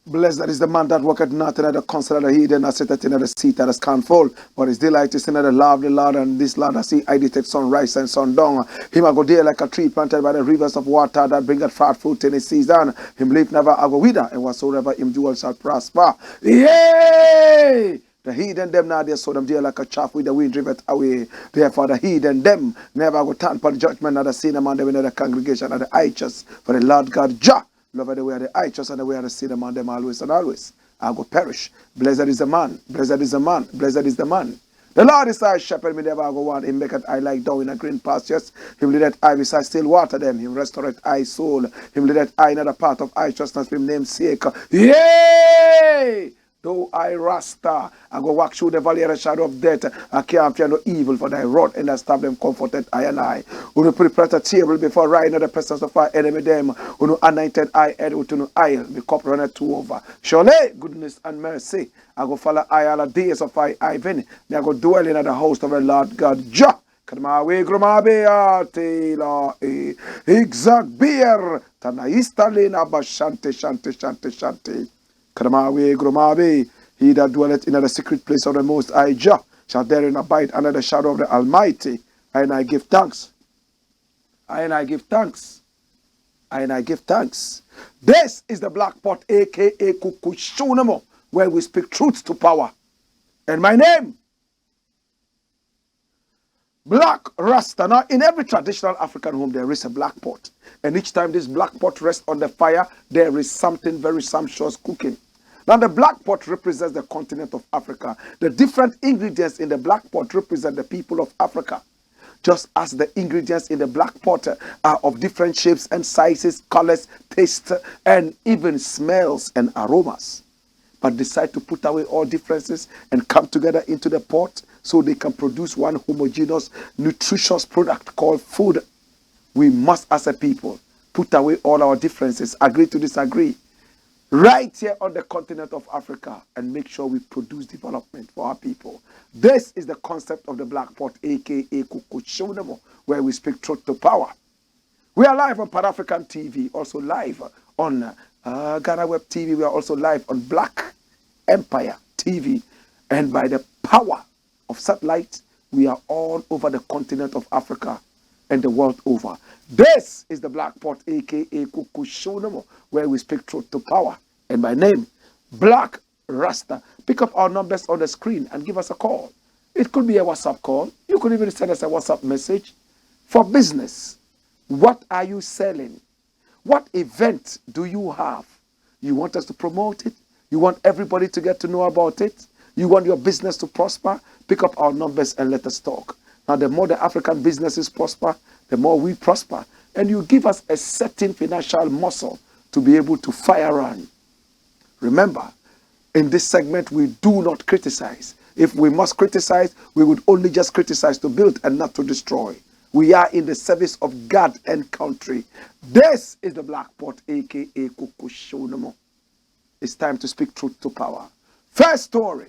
Blessed is the man that worketh not in the counsel of the heathen, nor sitteth in the seat that is scornful, but his delight is in the law of the Lord, and this Lord I see I detect sunrise and sundown. Him I go there like a tree planted by the rivers of water that bringeth forth fruit in his season. Him leaf never I go wither, and whatsoever him do shall prosper. Yea! The heathen them now they saw them there like a chaff with the wind driveth away. Therefore the heathen them never go turn upon judgment, nor the sin among them in the congregation of the righteous. For the Lord God Jah love the way of the righteous and the way of the sin among them always and always. I go perish. Blessed is the man, blessed is the man, blessed is the man. The Lord is our shepherd, me never go want. Him maketh I lie down in a green pastures. Him leadeth I beside still water them. Him restoreth I soul. Him leadeth I in the path of righteousness for him name's sake. Yea! Though I Rasta, I go walk through the valley of the shadow of death. I can't fear no evil, for thy rod and thy staff them comforted I and I. Who prepare a table before right in the presence of our enemy them. Who anointed I head with no oil, the cup runneth to over. Surely goodness and mercy, I go follow I all the days of I Ivan. I go dwell in the house of the Lord God Jah. Kadmawe grumabe atela exact beer tanaista lena bashante shante. Kadamawe grumabe, he that dwelleth in the secret place of the Most High Jah shall therein abide under the shadow of the Almighty. And I give thanks. And I give thanks. And I give thanks. This is the Black Pot, aka Kukushunamo, where we speak truth to power. And my name, Black Rasta. Now, in every traditional African home, there is a black pot. And each time this black pot rests on the fire, there is something very sumptuous cooking. Now, the black pot represents the continent of Africa. The different ingredients in the black pot represent the people of Africa. Just as the ingredients in the black pot are of different shapes and sizes, colors, tastes, and even smells and aromas. But decide to put away all differences and come together into the pot so they can produce one homogeneous, nutritious product called food. We must, as a people, put away all our differences, agree to disagree, right here on the continent of Africa, and make sure we produce development for our people. This is the concept of the Black Pot, aka Kukushunamo, where we speak truth to power. We are live on Pan-African TV, also live on Ghana Web TV. We are also live on Black Empire TV, and by the power of satellite, we are all over the continent of Africa and the world over. This is the Black Pot, aka Kukushunamo, where we speak truth to power. And my name, Black Rasta. Pick up our numbers on the screen and give us a call. It could be a WhatsApp call. You could even send us a WhatsApp message. For business, what are you selling? What event do you have? You want us to promote it? You want everybody to get to know about it? You want your business to prosper? Pick up our numbers and let us talk. Now, the more the African businesses prosper, the more we prosper. And you give us a certain financial muscle to be able to fire on. Remember, in this segment, we do not criticize. If we must criticize, we would only just criticize to build and not to destroy. We are in the service of God and country. This is the Black Pot, aka Kukushunamo. It's time to speak truth to power. First story.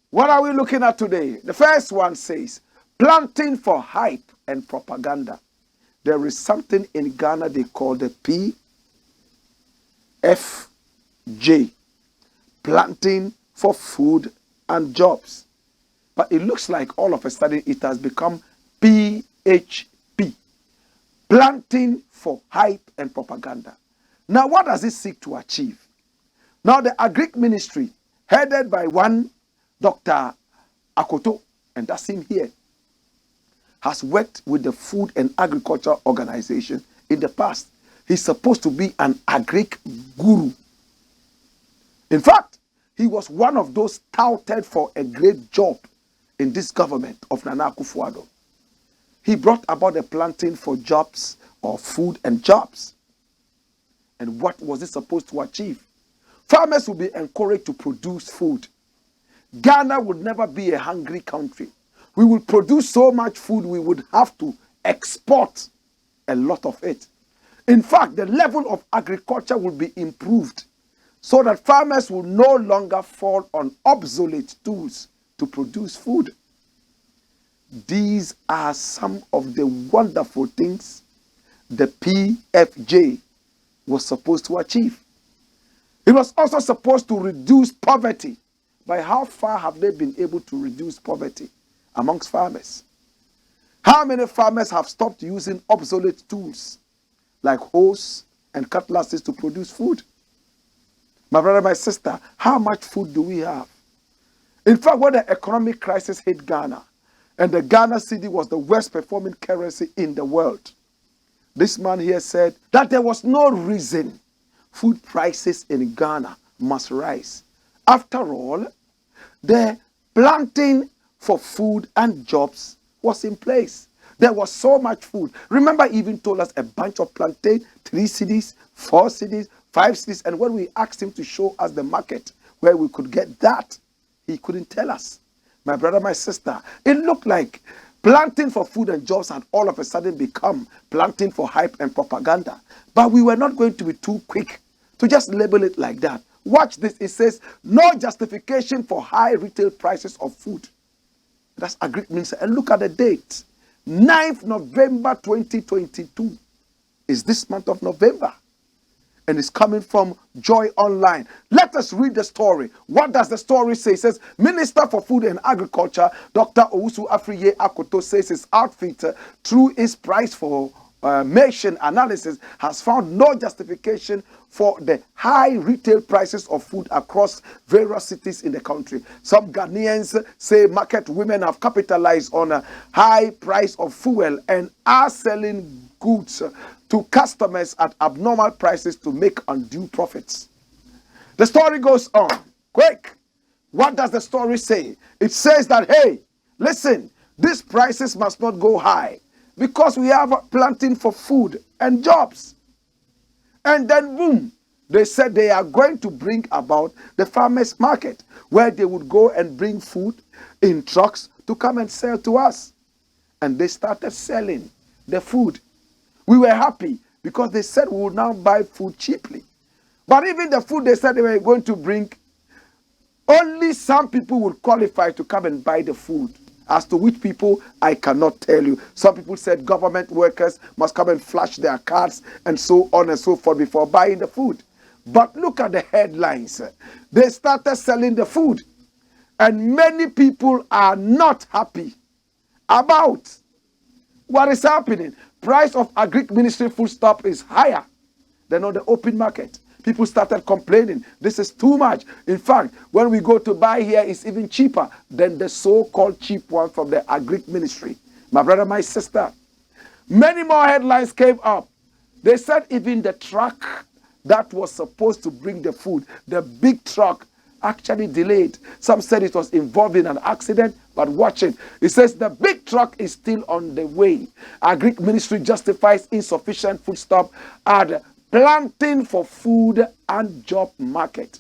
What are we looking at today? The first one says, planting for hype and propaganda. There is something in Ghana they call the PFJ, planting for food and jobs. But it looks like all of a sudden it has become PHP, planting for hype and propaganda. Now, what does it seek to achieve? Now, the Agric Ministry, headed by one Dr. Akoto, and that's him here, has worked with the Food and Agriculture Organization in the past. He's supposed to be an agric guru. In fact, he was one of those touted for a great job in this government of Nana Akufo-Addo. He brought about the planting for jobs, or food and jobs. And what was it supposed to achieve? Farmers will be encouraged to produce food. Ghana would never be a hungry country. We will produce so much food, we would have to export a lot of it. In fact, the level of agriculture will be improved so that farmers will no longer fall on obsolete tools to produce food. These are some of the wonderful things the PFJ was supposed to achieve. It was also supposed to reduce poverty. By how far have they been able to reduce poverty amongst farmers? How many farmers have stopped using obsolete tools like hoes and cutlasses to produce food? My brother, my sister, how much food do we have? In fact, when the economic crisis hit Ghana, and the Ghana cedi was the worst performing currency in the world, this man here said that there was no reason food prices in Ghana must rise. After all, the planting for food and jobs was in place. There was so much food. Remember, he even told us a bunch of plantain, 3 cedis, 4 cedis, 5 cedis. And when we asked him to show us the market where we could get that, he couldn't tell us. My brother, my sister, it looked like planting for food and jobs had all of a sudden become planting for hype and propaganda. But we were not going to be too quick to just label it like that. Watch this. It says, no justification for high retail prices of food. That's agreed minister. And look at the date. 9th November 2022 is this month of November. And it's coming from Joy Online. Let us read the story. What does the story say? It says, Minister for Food and Agriculture, Dr. Owusu Afriye Akoto, says his outfit, through its price for formation analysis, has found no justification for the high retail prices of food across various cities in the country. Some Ghanaians say market women have capitalized on a high price of fuel and are selling goods to customers at abnormal prices to make undue profits. The story goes on. Quick. What does the story say? It says that, hey, listen, these prices must not go high because we have planting for food and jobs. And then, boom, they said they are going to bring about the farmers' market where they would go and bring food in trucks to come and sell to us. And they started selling the food. We were happy because they said we would now buy food cheaply. But even the food they said they were going to bring, only some people would qualify to come and buy the food. As to which people, I cannot tell you. Some people said government workers must come and flash their cards and so on and so forth before buying the food. But look at the headlines. They started selling the food. And many people are not happy about what is happening. Price of agric ministry foodstuff is higher than on the open market. People started complaining. This is too much. In fact, when we go to buy here, it's even cheaper than the so-called cheap one from the agric ministry. My brother, my sister, many more headlines came up. They said even the truck that was supposed to bring the food, the big truck, actually delayed. Some said it was involved in an accident, but watch it. It says the big truck is still on the way. Agric ministry justifies insufficient foodstuff at planting for food and job market.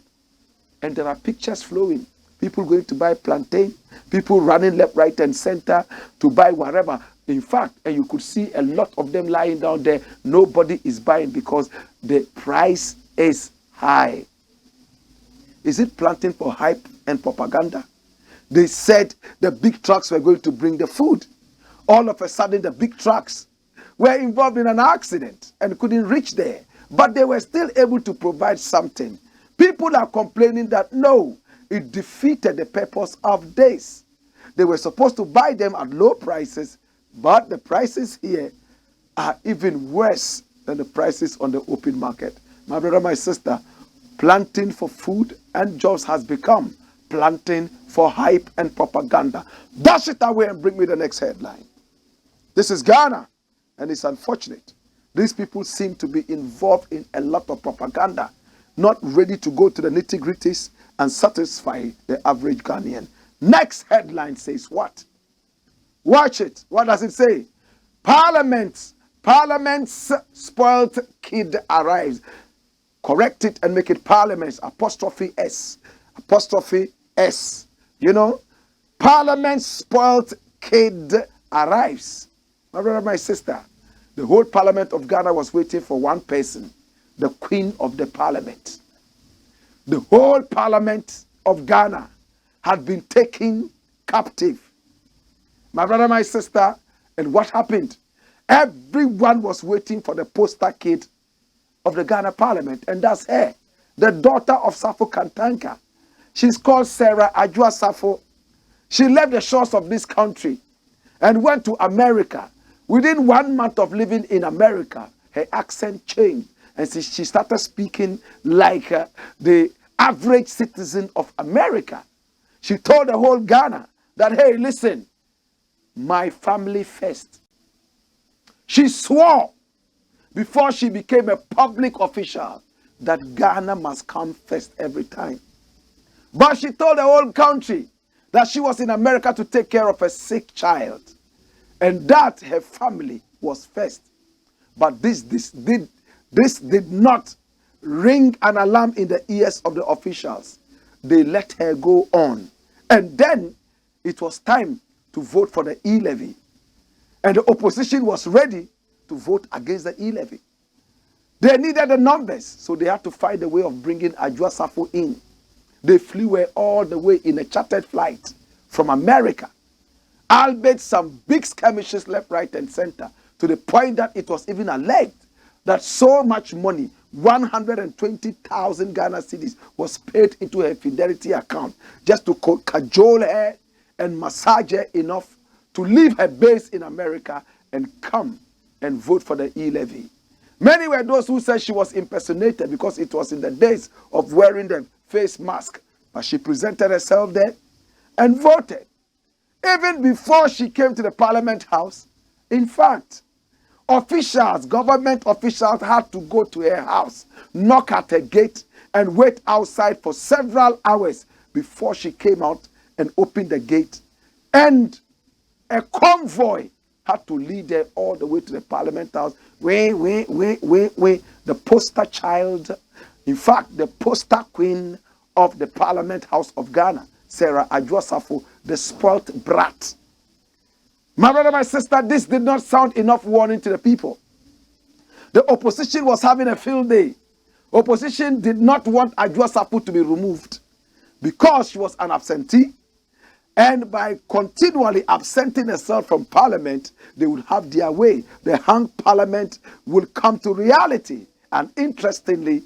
And there are pictures flowing. People going to buy plantain, people running left, right, and center to buy whatever. In fact, and you could see a lot of them lying down there. Nobody is buying because the price is high. Is it planting for hype and propaganda? They said the big trucks were going to bring the food. All of a sudden, the big trucks were involved in an accident and couldn't reach there. But they were still able to provide something. People are complaining that no, it defeated the purpose of this. They were supposed to buy them at low prices, but the prices here are even worse than the prices on the open market. My brother, my sister, planting for food and jobs has become planting for hype and propaganda. Dash it away and bring me the next headline. This is Ghana, and it's unfortunate. These people seem to be involved in a lot of propaganda, not ready to go to the nitty-gritties and satisfy the average Ghanaian. Next headline says what? Watch it. What does it say? Parliament's spoilt kid arrives. Correct it and make it Parliament's apostrophe S. Apostrophe S. You know? Parliament's spoilt kid arrives. My brother, my sister, the whole Parliament of Ghana was waiting for one person, the Queen of the Parliament. The whole Parliament of Ghana had been taken captive. My brother, my sister, and what happened? Everyone was waiting for the poster kid of the Ghana Parliament, and that's her, the daughter of Safo Kantanka. She's called Sarah Ajua Safo. She left the shores of this country and went to America. Within 1 month of living in America, her accent changed, and she started speaking like the average citizen of America. She told the whole Ghana that, hey, listen, my family first. She swore before she became a public official that Ghana must come first every time. But she told the whole country that she was in America to take care of a sick child and that her family was first. But this did not ring an alarm in the ears of the officials. They let her go on. And then it was time to vote for the e-levy. And the opposition was ready to vote against the e-levy. They needed the numbers, so they had to find a way of bringing Ajua Safo in. They flew her all the way in a chartered flight from America. Albeit some big skirmishes left, right, and center, to the point that it was even alleged that so much money, 120,000 Ghana cedis, was paid into her Fidelity account just to cajole her and massage her enough to leave her base in America and come and vote for the e-levy. Many were those who said she was impersonated because it was in the days of wearing the face mask. But she presented herself there and voted. Even before she came to the Parliament House, in fact, officials, government officials had to go to her house, knock at her gate, and wait outside for several hours before she came out and opened the gate. And a convoy had to lead her all the way to the Parliament House. The poster child, in fact, the poster queen of the Parliament House of Ghana, Sarah Ajua Safo, the spoilt brat. My brother, my sister, this did not sound enough warning to the people. The opposition was having a field day. Opposition did not want Ajua Safo to be removed because she was an absentee. And by continually absenting herself from Parliament, they would have their way. The hung Parliament would come to reality. And interestingly,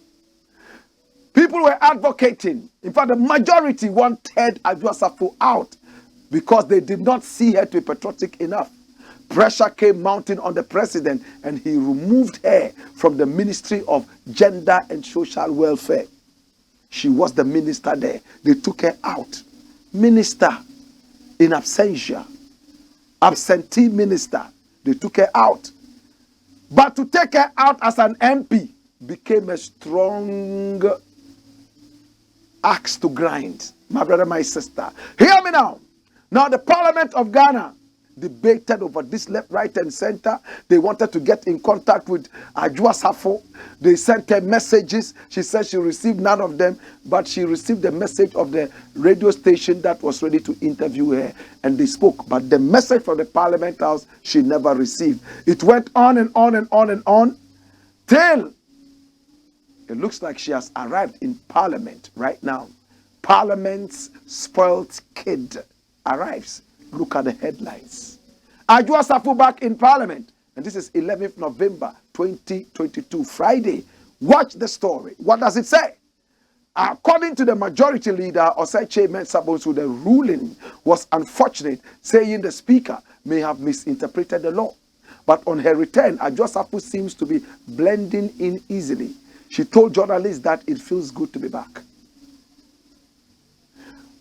people were advocating. In fact, the majority wanted Ajua Safo out because they did not see her to be patriotic enough. Pressure came mounting on the president, and he removed her from the Ministry of Gender and Social Welfare. She was the minister there. They took her out. Minister in absentia. Absentee minister. They took her out. But to take her out as an MP became a strong axe to grind. My brother, my sister. Hear me now. Now the Parliament of Ghana debated over this left, right, and center. They wanted to get in contact with Ajua Safo. They sent her messages. She said she received none of them, but she received the message of the radio station that was ready to interview her, and they spoke. But the message from the Parliament House, she never received. It went on and on and on and on, till it looks like she has arrived in Parliament right now. Parliament's spoilt kid arrives. Look at the headlines. Ajua Safo back in Parliament. And this is 11th November 2022, Friday. Watch the story. What does it say? According to the majority leader, Oseche Mensah, the ruling was unfortunate, saying the speaker may have misinterpreted the law. But on her return, Ajua Safo seems to be blending in easily. She told journalists that it feels good to be back.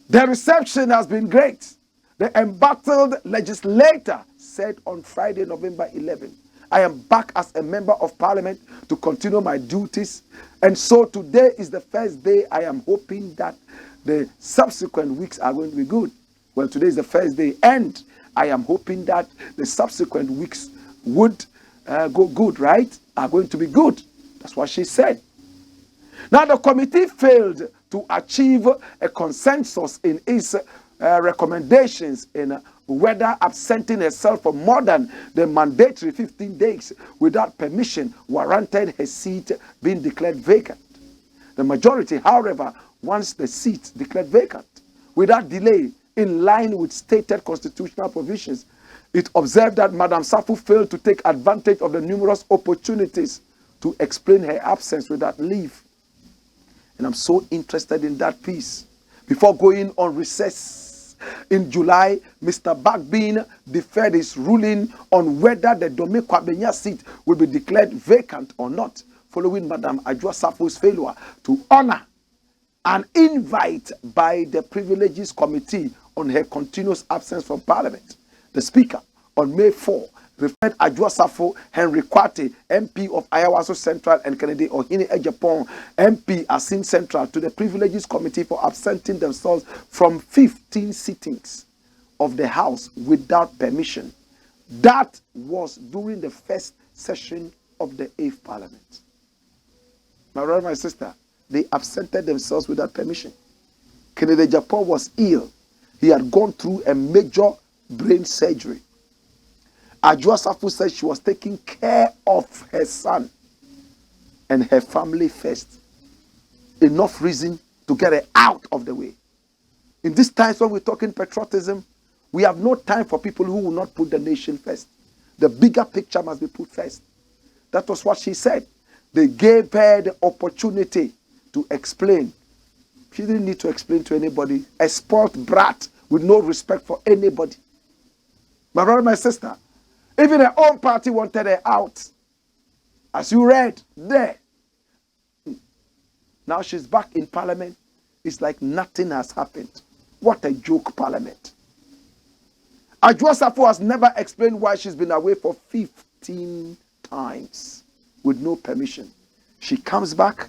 The reception has been great. The embattled legislator said on Friday, November 11, I am back as a member of parliament to continue my duties. And so today is the first day. I am hoping that the subsequent weeks are going to be good. Well, today is the first day, and I am hoping that the subsequent weeks would go good, right? Are going to be good. That's what she said. Now, the committee failed to achieve a consensus in its recommendations in whether absenting herself for more than the mandatory 15 days without permission warranted her seat being declared vacant. The majority, however, wants the seat declared vacant without delay in line with stated constitutional provisions. It observed that Madam Safu failed to take advantage of the numerous opportunities to explain her absence without leave. And I'm so interested in that piece. Before going on recess in July, Mr. Bagbin deferred his ruling on whether the Dome Kwabenya seat will be declared vacant or not, following Madam Ajua Safu's failure to honor an invite by the Privileges Committee on her continuous absence from Parliament. The Speaker, on May 4, referred Ajua Safu, Henry Kwate, MP of Ayawaso Central, and Kennedy Ohini Ejapon, MP Asin Central, to the Privileges Committee for absenting themselves from 15 sittings of the House without permission. That was during the first session of the 8th Parliament. My brother, my sister, they absented themselves without permission. Kennedy Ejapon was ill. He had gone through a major brain surgery. Ajua Safu said she was taking care of her son and her family first. Enough reason to get her out of the way. In these times when we're talking patriotism, we have no time for people who will not put the nation first. The bigger picture must be put first. That was what she said. They gave her the opportunity to explain. She didn't need to explain to anybody. A spoilt brat with no respect for anybody. My brother, my sister, even her own party wanted her out. As you read there. Now she's back in Parliament. It's like nothing has happened. What a joke Parliament. Ajua Safu has never explained why she's been away for 15 times with no permission. She comes back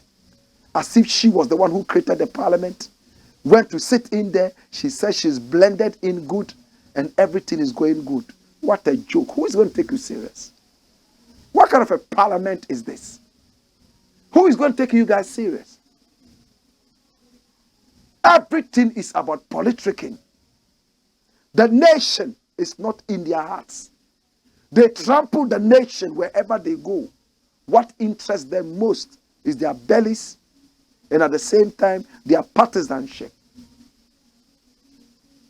as if she was the one who created the Parliament. Went to sit in there. She says she's blended in good and everything is going good. What a joke. Who is going to take you serious? What kind of a parliament is this? Who is going to take you guys serious? Everything is about politicking. The nation is not in their hearts. They trample the nation wherever they go. What interests them most is their bellies and at the same time their partisanship.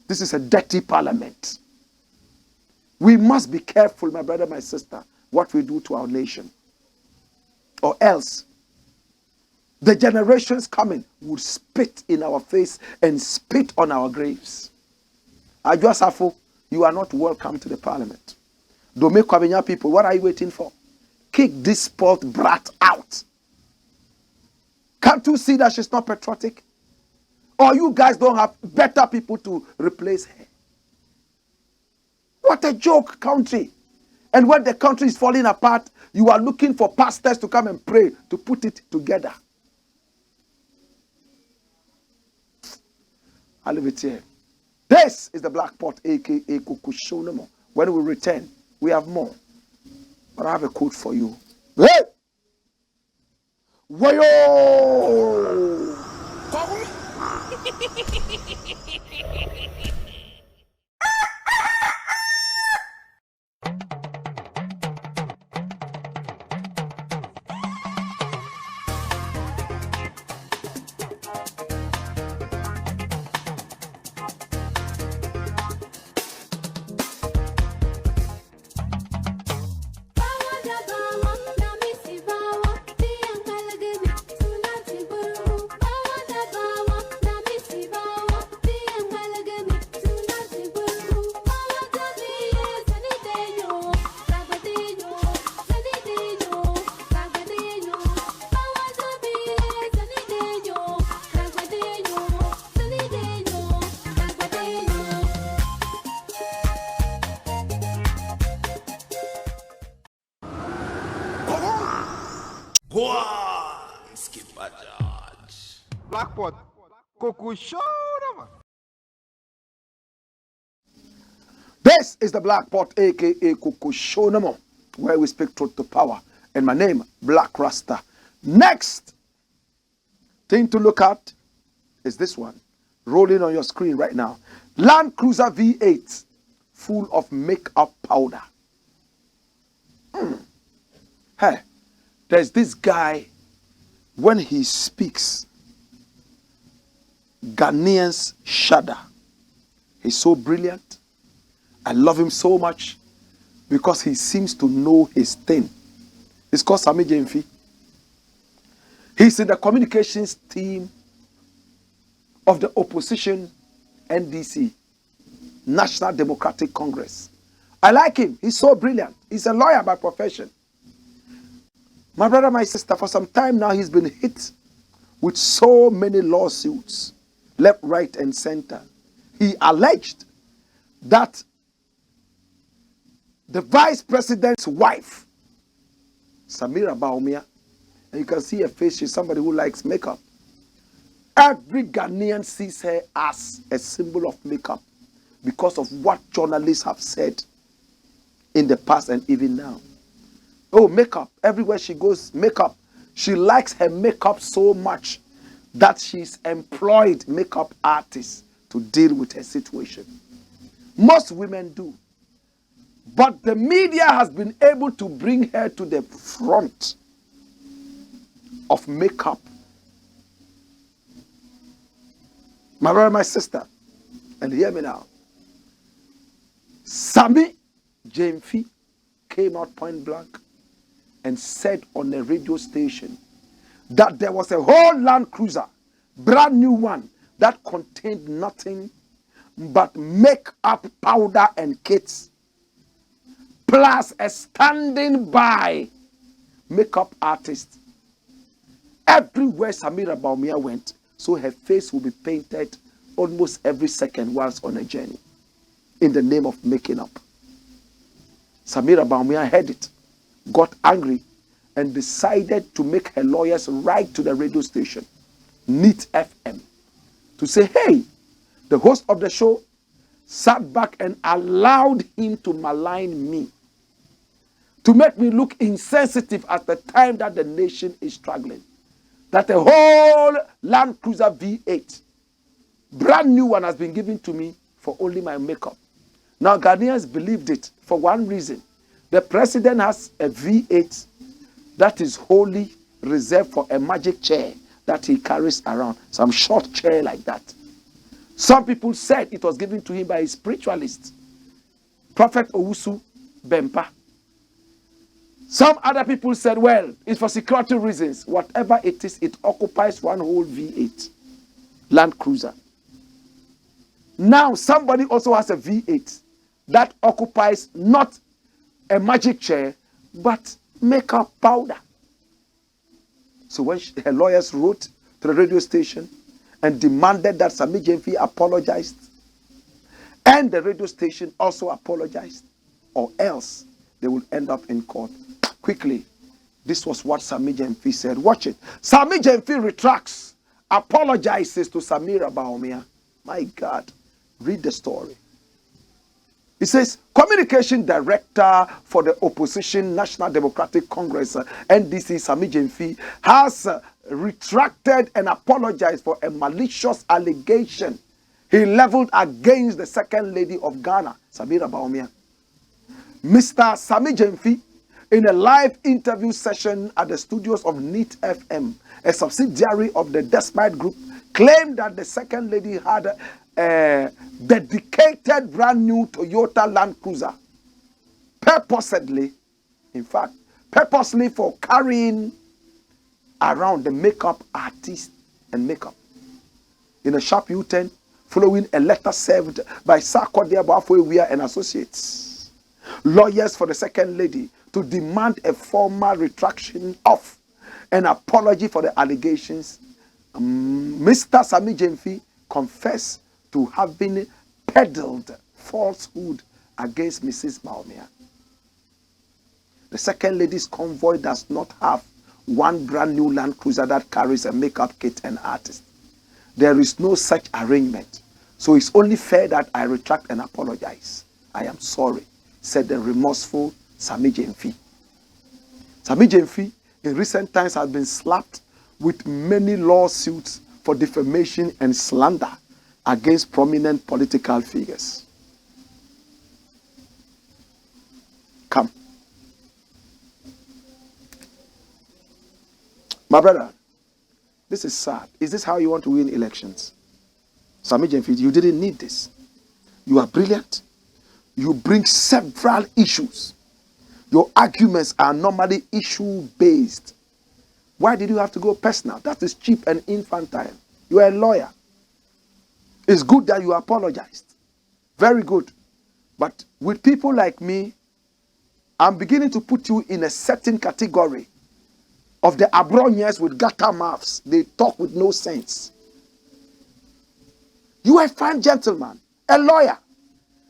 This is a dirty parliament. We must be careful, my brother, my sister, what we do to our nation. Or else, the generations coming will spit in our face and spit on our graves. Ajua Safu, you are not welcome to the parliament. Dome Kwabenya people, what are you waiting for? Kick this spoilt brat out. Can't you see that she's not patriotic? Or you guys don't have better people to replace her? What a joke country. And when the country is falling apart, you are looking for pastors to come and pray to put it together. I'll leave it here. This is the Black Pot, aka Kukushonomo. When we return, we have more. But I have a quote for you. Hey! Wayo! pot. Coco show them. This is the Black Pot, aka Kukushonamo, where we speak truth to power. And my name, Blakk Rasta. Next thing to look at is this one, rolling on your screen right now. Land Cruiser V8, full of makeup powder. Hey, there's this guy, when he speaks, Ghanaians shudder. He's so brilliant. I love him so much because he seems to know his thing. It's called Sammy Jemfi. He's in the communications team of the opposition NDC, National Democratic Congress. I like him. He's so brilliant. He's a lawyer by profession. My brother, my sister, for some time now, he's been hit with so many lawsuits, left, right, and center. He alleged that the vice president's wife, Samira Baumia, and you can see her face, she's somebody who likes makeup. Every Ghanaian sees her as a symbol of makeup because of what journalists have said in the past and even now. Oh, makeup. Everywhere she goes, makeup. She likes her makeup so much that she's employed makeup artists to deal with her situation. Most women do. But the media has been able to bring her to the front of makeup. My brother, my sister, and hear me now. Sammy Jemfi came out point blank and said on a radio station that there was a whole Land Cruiser, brand new one, that contained nothing but makeup powder and kits, plus a standing by makeup artist. Everywhere Samira Baumia went, so her face will be painted almost every second whilst on a journey in the name of making up. Samira Baumia heard it, got angry, and decided to make her lawyers write to the radio station, Neat FM, to say, hey, the host of the show sat back and allowed him to malign me, to make me look insensitive at the time that the nation is struggling. That a whole Land Cruiser V8, brand new one, has been given to me for only my makeup. Now, Ghanaians believed it for one reason. The president has a V8 that is wholly reserved for a magic chair that he carries around, some short chair like that. Some people said it was given to him by a spiritualist, Prophet Owusu Bempa. Some other people said, well, it's for security reasons. Whatever it is, it occupies one whole V8 Land Cruiser. Now, somebody also has a V8 that occupies not a magic chair, but makeup powder. So when her lawyers wrote to the radio station and demanded that Sammy Jemfi apologized, and the radio station also apologized, or else they will end up in court. Quickly, this was what Sammy Jemfi said. Watch it. Sammy Jemfi retracts, apologizes to Samira Baumia. My God, read the story. He says, Communication Director for the Opposition National Democratic Congress, NDC, Sammy Jemfi, has retracted and apologized for a malicious allegation he leveled against the Second Lady of Ghana, Samira Baumia. Mr. Sammy Jemfi, in a live interview session at the studios of Neat FM, a subsidiary of the Despite Group, claimed that the Second Lady had a dedicated brand new Toyota Land Cruiser, purposely for carrying around the makeup artist and makeup. In a sharp U-turn, following a letter served by Sarkodie Abuafoewia and Associates, lawyers for the Second Lady, to demand a formal retraction of an apology for the allegations, Mr. Sammy Jemfi confessed to having peddled falsehood against Mrs. Baumia. The Second Lady's convoy does not have one brand new Land Cruiser that carries a makeup kit and artist. There is no such arrangement. So it's only fair that I retract and apologize. I am sorry, said the remorseful Sami Gyamfi. Sami Gyamfi in recent times has been slapped with many lawsuits for defamation and slander against prominent political figures. Come. My brother, this is sad. Is this how you want to win elections? Sami Gyamfi, you didn't need this. You are brilliant. You bring several issues. Your arguments are normally issue-based. Why did you have to go personal? That is cheap and infantile. You are a lawyer. It's good that you apologized. Very good. But with people like me, I'm beginning to put you in a certain category of the abronians with gutter mouths. They talk with no sense. You are a fine gentleman, a lawyer.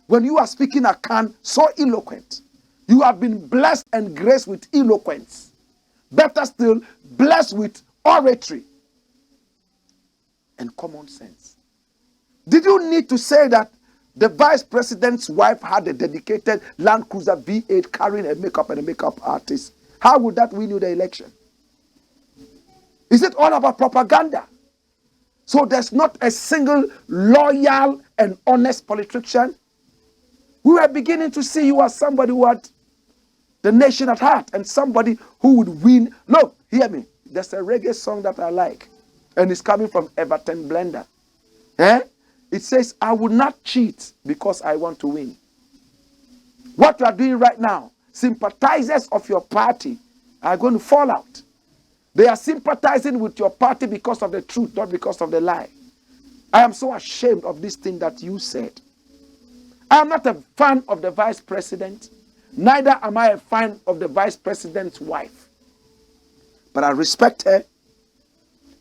When you are speaking a can, so eloquent. You have been blessed and graced with eloquence. Better still, blessed with oratory and common sense. Did you need to say that the vice president's wife had a dedicated Land Cruiser V8 carrying a makeup and a makeup artist? How would that win you the election? Is it all about propaganda? So there's not a single loyal and honest politician? We were beginning to see you as somebody who had the nation at heart and somebody who would win. Look, hear me. There's a reggae song that I like, and it's coming from Everton Blender. It says, I will not cheat because I want to win. What you are doing right now, sympathizers of your party are going to fall out. They are sympathizing with your party because of the truth, not because of the lie. I am so ashamed of this thing that you said. I am not a fan of the vice president. Neither am I a fan of the vice president's wife. But I respect her,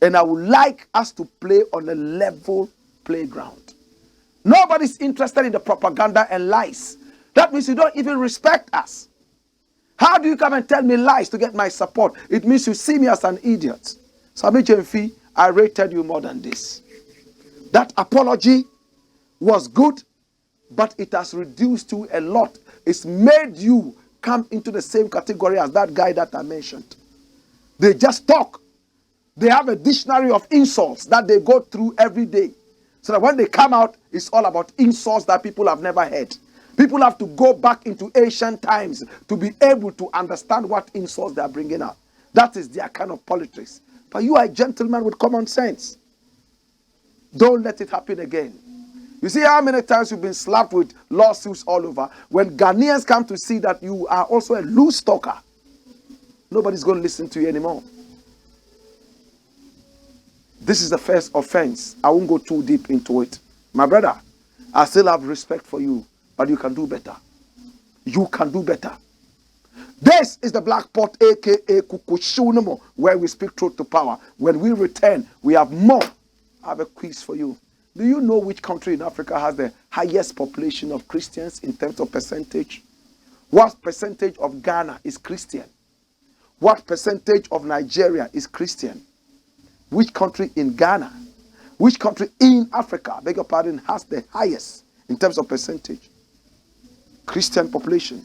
and I would like us to play on a level playground. Nobody's interested in the propaganda and lies. That means you don't even respect us. How do you come and tell me lies to get my support? It means you see me as an idiot. Sami Gyamfi, I rated you more than this. That apology was good, but it has reduced you a lot. It's made you come into the same category as that guy that I mentioned. They just talk. They have a dictionary of insults that they go through every day. So that when they come out, it's all about insults that people have never heard. People have to go back into ancient times to be able to understand what insults they are bringing out. That is their kind of politics. But you are a gentleman with common sense. Don't let it happen again. You see how many times you've been slapped with lawsuits all over. When Ghanaians come to see that you are also a loose talker, nobody's going to listen to you anymore. This is the first offense. I won't go too deep into it. My brother, I still have respect for you, but you can do better. You can do better. This is the Black Pot, aka Kukushunamo, where we speak truth to power. When we return, we have more. I have a quiz for you. Do you know which country in Africa has the highest population of Christians in terms of percentage? What percentage of Ghana is Christian? What percentage of Nigeria is Christian? Which country in Ghana, which country in Africa, beg your pardon, has the highest in terms of percentage? Christian population.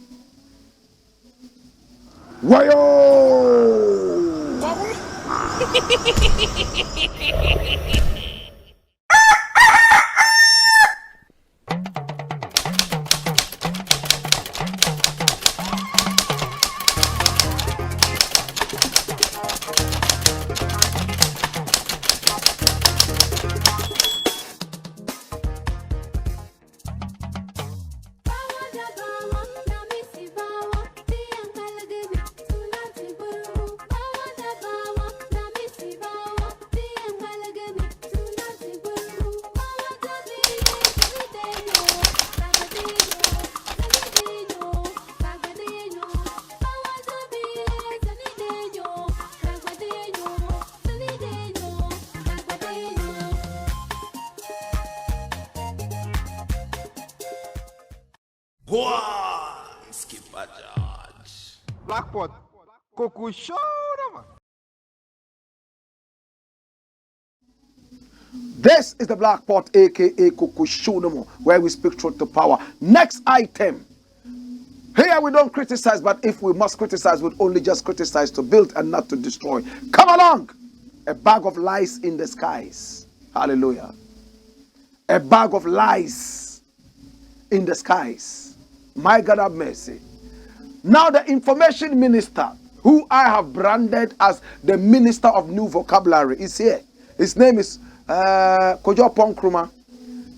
Wayo! Skipper George. Blackpot. Coco show, man. This is the Black Pot, aka Kukushunomo, where we speak truth to power. Next item. Here we don't criticize, but if we must criticize, we'll only just criticize to build and not to destroy. Come along! A bag of lies in the skies. Hallelujah. A bag of lies in the skies. My God have mercy. Now the information minister, who I have branded as the minister of new vocabulary, is here. His name is Kojo Ponkruma.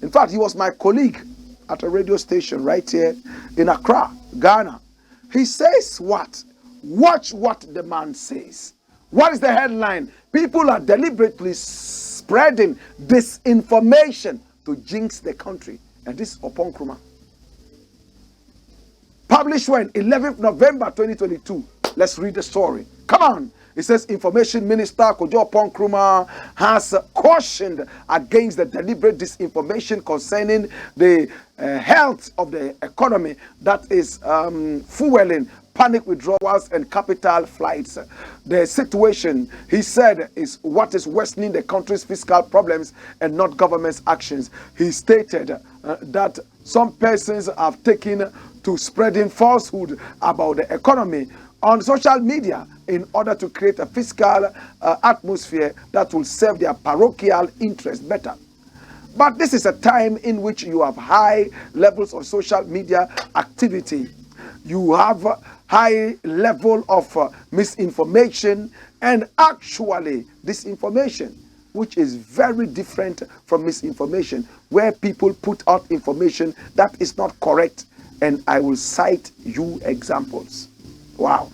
In fact, he was my colleague at a radio station right here in Accra, Ghana. He says what? Watch what the man says. What is the headline? People are deliberately spreading disinformation to jinx the country. And this is Oponkruma. Published when? 11th November 2022. Let's read the story. Come on. It says Information Minister Kojo Ponkruma has cautioned against the deliberate disinformation concerning the health of the economy that is fueling panic withdrawals and capital flights. The situation, he said, is what is worsening the country's fiscal problems and not government's actions. He stated that some persons have taken to spreading falsehood about the economy on social media in order to create a fiscal atmosphere that will serve their parochial interest better. But this is a time in which you have high levels of social media activity. You have high level of misinformation and actually disinformation, which is very different from misinformation, where people put out information that is not correct. And I will cite you examples. Wow.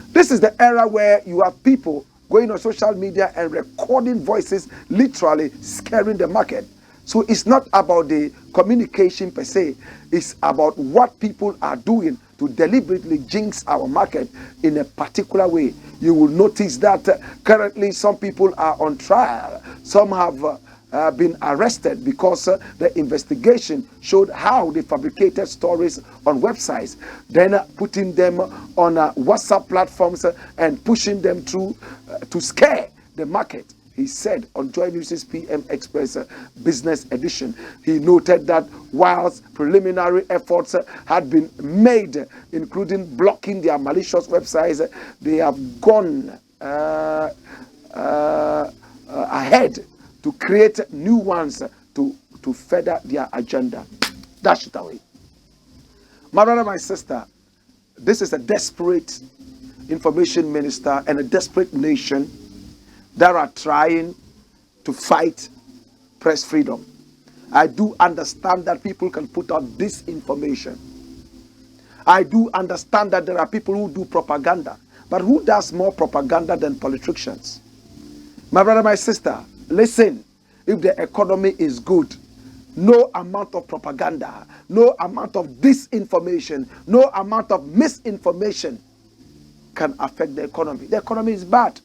This is the era where you have people going on social media and recording voices, literally scaring the market. So it's not about the communication per se. It's about what people are doing to deliberately jinx our market in a particular way. You will notice that currently some people are on trial. Some have been arrested because the investigation showed how they fabricated stories on websites, then putting them on WhatsApp platforms and pushing them through to scare the market. He said on Joy News' PM Express Business Edition, he noted that whilst preliminary efforts had been made, including blocking their malicious websites, they have gone ahead to create new ones to further their agenda. Dash it away. My brother, my sister, this is a desperate information minister and a desperate nation that are trying to fight press freedom. I do understand that people can put out disinformation. I do understand that there are people who do propaganda. But who does more propaganda than politicians? My brother, my sister, listen. If the economy is good, no amount of propaganda, no amount of disinformation, no amount of misinformation can affect the economy. The economy is bad.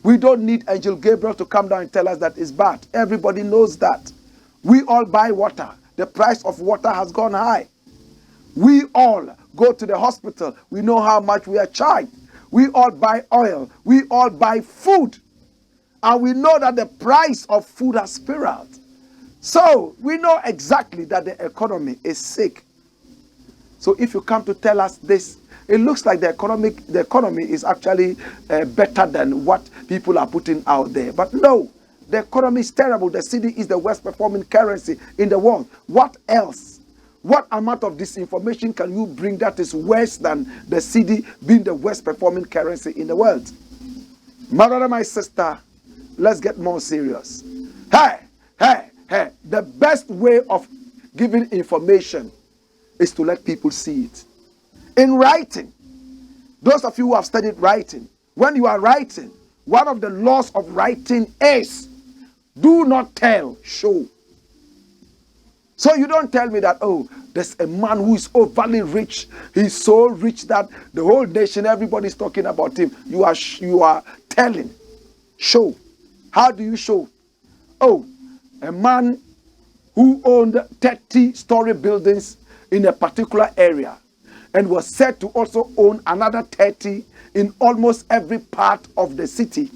We don't need Angel Gabriel to come down and tell us that it's bad. Everybody knows that. We all buy water. The price of water has gone high. We all go to the hospital. We know how much we are charged. We all buy oil. We all buy food. And we know that the price of food has spiraled. So we know exactly that the economy is sick. So if you come to tell us this, it looks like the economy is actually better than what people are putting out there. But no, the economy is terrible. The cedi is the worst performing currency in the world. What else? What amount of disinformation can you bring that is worse than the cedi being the worst performing currency in the world? My brother, my sister, let's get more serious. Hey. The best way of giving information is to let people see it. In writing, those of you who have studied writing, when you are writing, one of the laws of writing is do not tell, show. So you don't tell me that, oh, there's a man who is overly rich. He's so rich that the whole nation, everybody's talking about him. You are telling, show. How do you show? Oh, a man who owned 30-story buildings in a particular area and was said to also own another 30 in almost every part of the city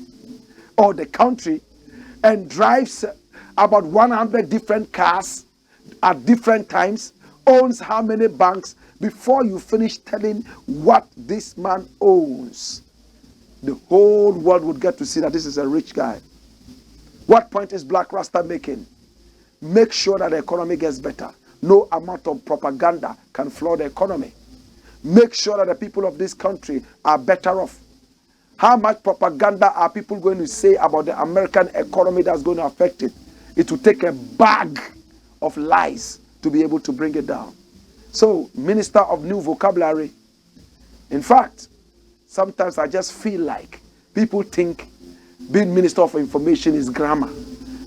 or the country. and drives about 100 different cars at different times, owns how many banks, before you finish telling what this man owns, the whole world would get to see that this is a rich guy. What point is Blakk Rasta making? Make sure that the economy gets better. No amount of propaganda can floor the economy. Make sure that the people of this country are better off. How much propaganda are people going to say about the American economy that's going to affect it? It will take a bag of lies to be able to bring it down. So, Minister of New Vocabulary. In fact, sometimes I just feel like people think being Minister of Information is grammar.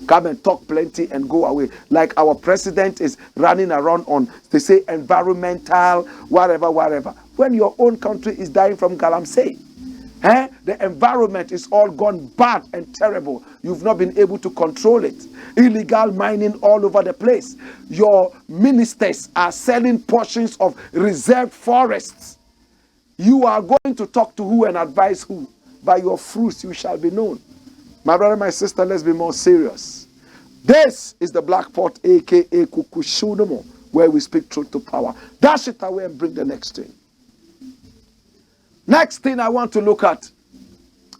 Come and talk plenty and go away. Like our president is running around on, they say, environmental, whatever. When your own country is dying from galamsey. The environment is all gone bad and terrible. You've not been able to control it. Illegal mining all over the place. Your ministers are selling portions of reserved forests. You are going to talk to who and advise who? By your fruits you shall be known. My brother, my sister, let's be more serious. This is the Black Pot, aka Kukushunumo, where we speak truth to power. Dash it away and bring the next thing. Next thing I want to look at,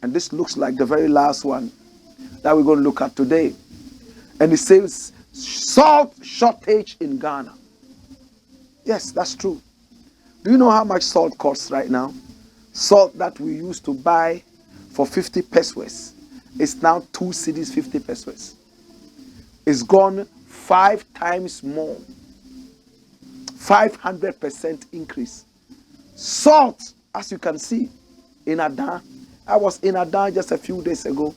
and this looks like the very last one that we're going to look at today. And it says, salt shortage in Ghana. Yes, that's true. Do you know how much salt costs right now? Salt that we used to buy for 50 pesos is now 2 cedis 50 pesos. It's gone 5 times more. 500% increase. Salt, as you can see, in Adan. I was in Adan just a few days ago,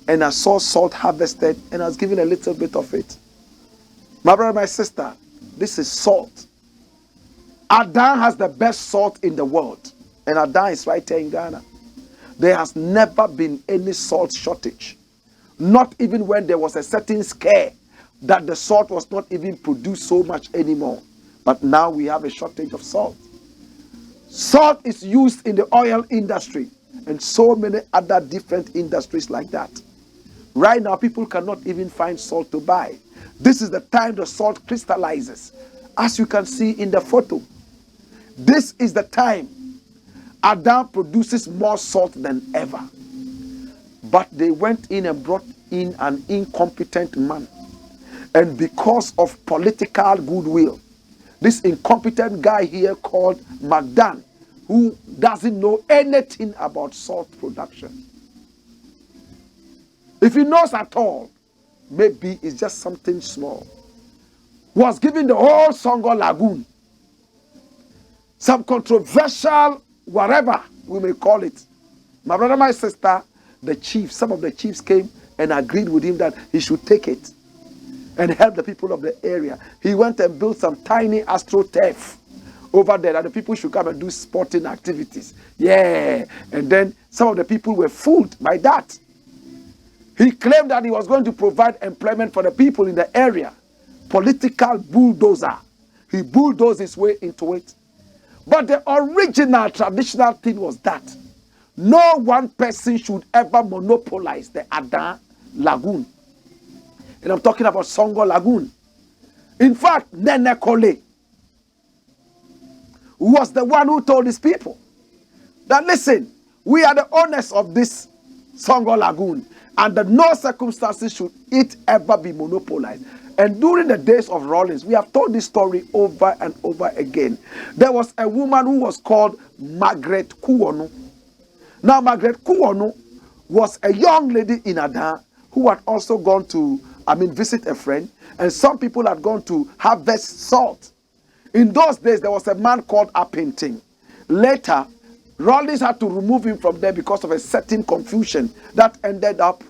and I saw salt harvested, and I was given a little bit of it. My brother, my sister, this is salt. Adan has the best salt in the world, and Adan is right here in Ghana. There has never been any salt shortage. Not even when there was a certain scare that the salt was not even produced so much anymore. But now we have a shortage of salt. Salt is used in the oil industry and so many other different industries like that. Right now, people cannot even find salt to buy. This is the time the salt crystallizes, as you can see in the photo. This is the time Adan produces more salt than ever. But they went in and brought in an incompetent man. And because of political goodwill, this incompetent guy here called Magdan, who doesn't know anything about salt production. If he knows at all, maybe it's just something small. Was given the whole Songo Lagoon some controversial, whatever we may call it. My brother, my sister, the chief, some of the chiefs came and agreed with him that he should take it and help the people of the area. He went and built some tiny astroturf over there that the people should come and do sporting activities. Yeah. And then some of the people were fooled by that. He claimed that he was going to provide employment for the people in the area. Political bulldozer. He bulldozed his way into it. But the original traditional thing was that no one person should ever monopolize the Adan Lagoon. And I'm talking about Songo Lagoon. In fact, Nene Kole was the one who told his people that, listen, we are the owners of this Songo Lagoon, and that no circumstances should it ever be monopolized. And during the days of Rawlings, we have told this story over and over again. There was a woman who was called Margaret Kuonu. Now, Margaret Kuonu was a young lady in Adan who had also gone to, visit a friend. And some people had gone to harvest salt. In those days, there was a man called Apinting. Later, Rawlings had to remove him from there because of a certain confusion that ended up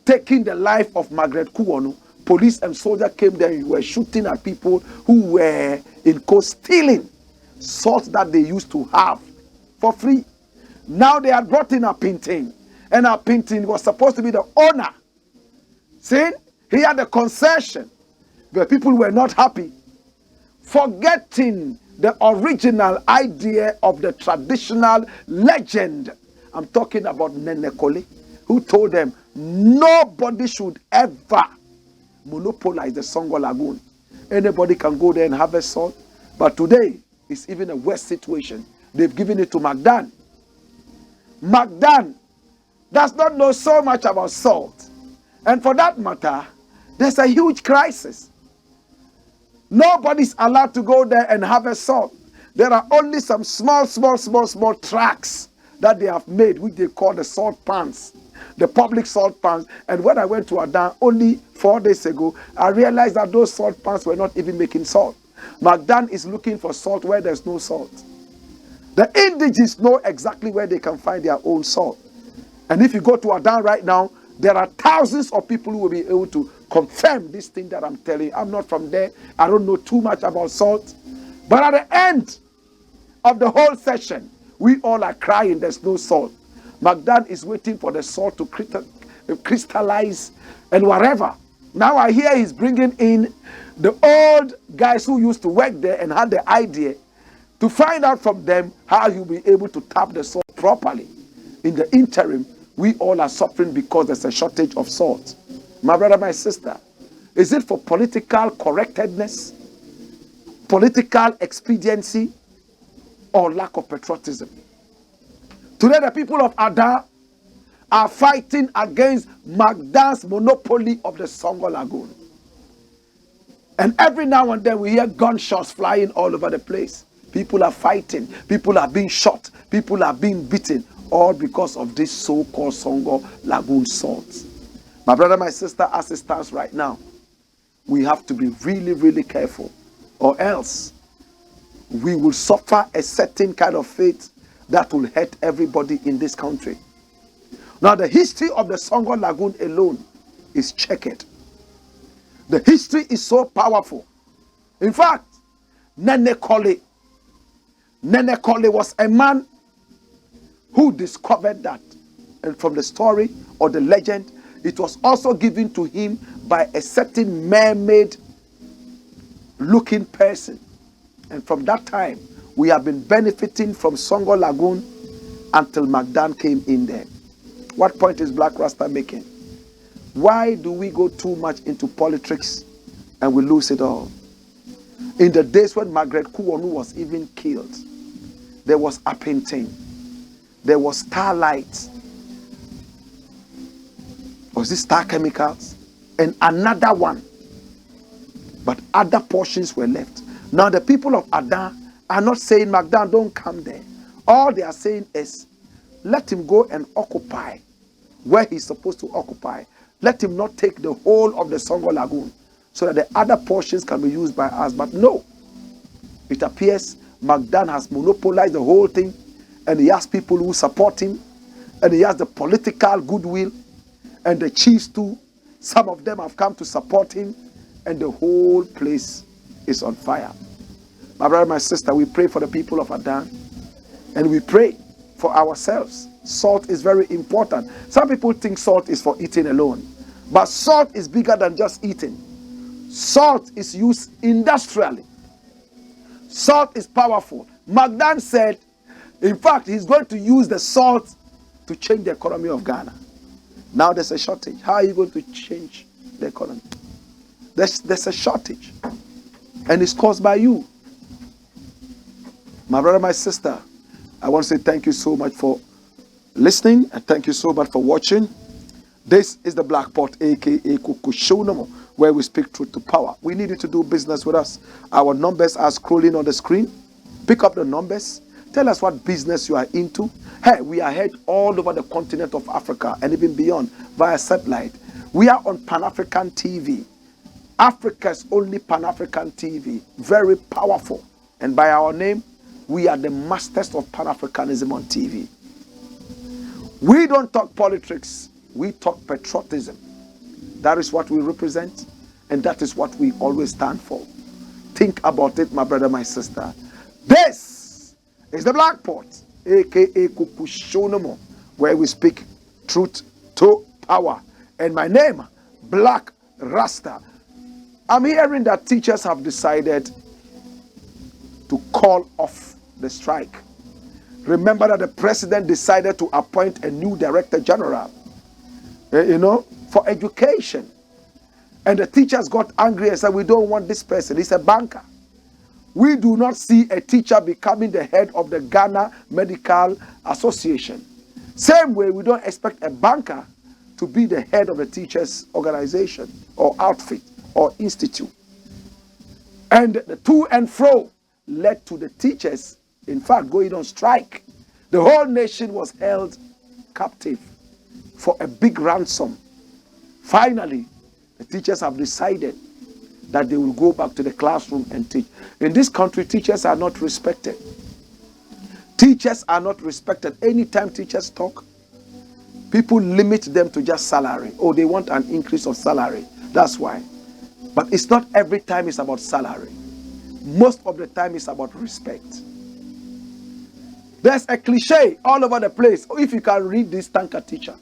taking the life of Margaret Kuonu. Police and soldiers came there and were shooting at people who were in coast stealing salt that they used to have for free. Now they had brought in Apinting, and Apinting was supposed to be the owner. See, he had a concession. The people were not happy, forgetting the original idea of the traditional legend. I'm talking about Nene Kole, who told them, Nobody should ever monopolize the Songo Lagoon. Anybody can go there and harvest salt, but today it's even a worse situation. They've given it to Magdan. Magdan does not know so much about salt. And for that matter, there's a huge crisis. Nobody's allowed to go there and harvest salt. There are only some small tracks that they have made, which they call the salt pans, the public salt pans. And when I went to Adan only 4 days ago, I realized that those salt pans were not even making salt. Magdan is looking for salt where there's no salt. The indigenous know exactly where they can find their own salt. And if you go to Adan right now, there are thousands of people who will be able to confirm this thing that I'm telling you. I'm not from there. I don't know too much about salt. But at the end of the whole session, we all are crying there's no salt. Magdan is waiting for the salt to crystallize and whatever. Now I hear he's bringing in the old guys who used to work there and had the idea to find out from them how you'll be able to tap the salt properly. In the interim, we all are suffering because there's a shortage of salt. My brother, my sister, is it for political correctness, political expediency, or lack of patriotism? Today, the people of Ada are fighting against Magdan's monopoly of the Songo Lagoon. And every now and then we hear gunshots flying all over the place. People are fighting, people are being shot, people are being beaten, all because of this so-called Songo Lagoon salt. My brother, my sister, as it stands right now, we have to be really, really careful, or else we will suffer a certain kind of fate that will hurt everybody in this country. Now, the history of the Songo Lagoon alone is checkered. The history is so powerful. In fact, Nene Kole was a man who discovered that. And from the story or the legend, it was also given to him by a certain mermaid looking person. And from that time, we have been benefiting from Songo Lagoon until Magdan came in there. What point is Blakk Rasta making? Why do we go too much into politics and we lose it all? In the days when Margaret Kuonu was even killed, there was Apentine, there was Starlight, was this Star Chemicals, and another one. But other portions were left. Now the people of Adan are not saying, Magdan, don't come there. All they are saying is, let him go and occupy where he's supposed to occupy. Let him not take the whole of the Songo Lagoon so that the other portions can be used by us. But no, it appears Magdan has monopolized the whole thing, and he has people who support him, and he has the political goodwill, and the chiefs too. Some of them have come to support him, and the whole place is on fire. My brother, my sister, we pray for the people of Adan, and we pray for ourselves. Salt is very important. Some people think salt is for eating alone, but salt is bigger than just eating. Salt is used industrially. Salt is powerful. Magdan said, in fact, he's going to use the salt to change the economy of Ghana. Now there's a shortage. How are you going to change the economy? There's a shortage, and it's caused by you. My brother, my sister, I want to say thank you so much for listening, and thank you so much for watching. This is the Blakk Pot, aka Kukushonomo, where we speak truth to power. We need you to do business with us. Our numbers are scrolling on the screen. Pick up the numbers. Tell us what business you are into. Hey, we are heard all over the continent of Africa and even beyond via satellite. We are on Pan-African TV. Africa's only Pan-African TV. Very powerful. And by our name, we are the masters of Pan-Africanism on TV. We don't talk politics. We talk patriotism. That is what we represent, and that is what we always stand for. Think about it, my brother, my sister. This is the Blakk Pot, aka Kukushonomo, where we speak truth to power. And my name, Blakk Rasta. I'm hearing that teachers have decided to call off the strike. Remember that the president decided to appoint a new director general. for education. And the teachers got angry and said, we don't want this person. He's a banker. We do not see a teacher becoming the head of the Ghana Medical Association. Same way, we don't expect a banker to be the head of the teachers' organization or outfit or institute. And the to and fro led to the teachers, in fact, going on strike. The whole nation was held captive for a big ransom. Finally, the teachers have decided that they will go back to the classroom and teach. In this country, teachers are not respected. Teachers are not respected. Anytime teachers talk, people limit them to just salary. Oh, they want an increase of salary. That's why. But it's not every time it's about salary. Most of the time it's about respect. There's a cliche all over the place. If you can read this, thank a teacher.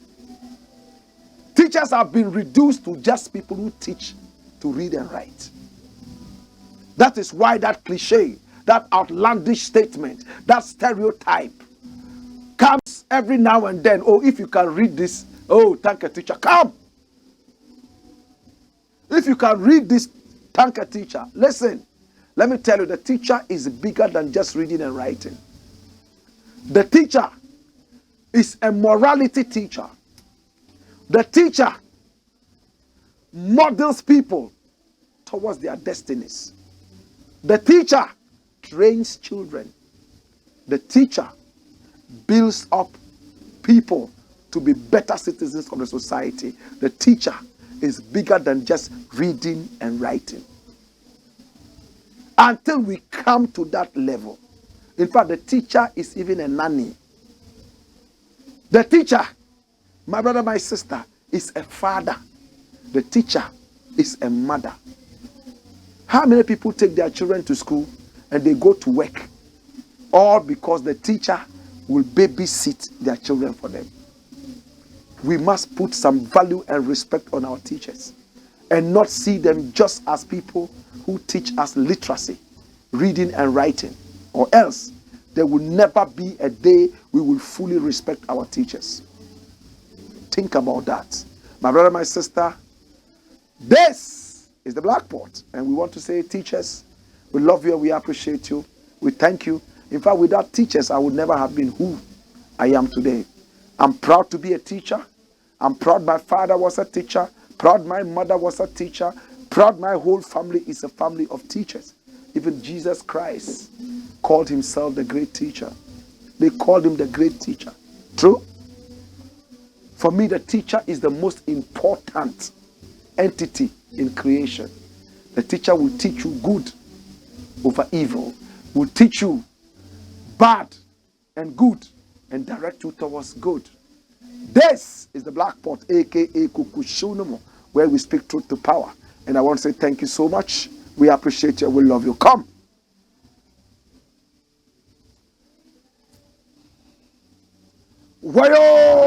Teachers have been reduced to just people who teach to read and write. That is why that cliche, that outlandish statement, that stereotype comes every now and then. Oh, if you can read this, oh, thank a teacher. Come. If you can read this, thank a teacher. Listen, let me tell you, the teacher is bigger than just reading and writing. The teacher is a morality teacher. The teacher models people towards their destinies. The teacher trains children. The teacher builds up people to be better citizens of the society. The teacher is bigger than just reading and writing. Until we come to that level. In fact, the teacher is even a nanny. The teacher, my brother, my sister, is a father. The teacher is a mother. How many people take their children to school and they go to work? All because the teacher will babysit their children for them. We must put some value and respect on our teachers and not see them just as people who teach us literacy, reading and writing, or else there will never be a day we will fully respect our teachers. Think about that. My brother, my sister, this is the Blackport, and we want to say, teachers, we love you and we appreciate you. We thank you. In fact, without teachers, I would never have been who I am today. I'm proud to be a teacher. I'm proud my father was a teacher. Proud my mother was a teacher. Proud my whole family is a family of teachers. Even Jesus Christ called himself the great teacher. They called him the great teacher. True? For me, the teacher is the most important entity in creation. The teacher will teach you good over evil, will teach you bad and good, and direct you towards good. This is the Blackport, aka Kukushunumo, where we speak truth to power. And I want to say thank you so much. We appreciate you. We love you. Come. Wayo!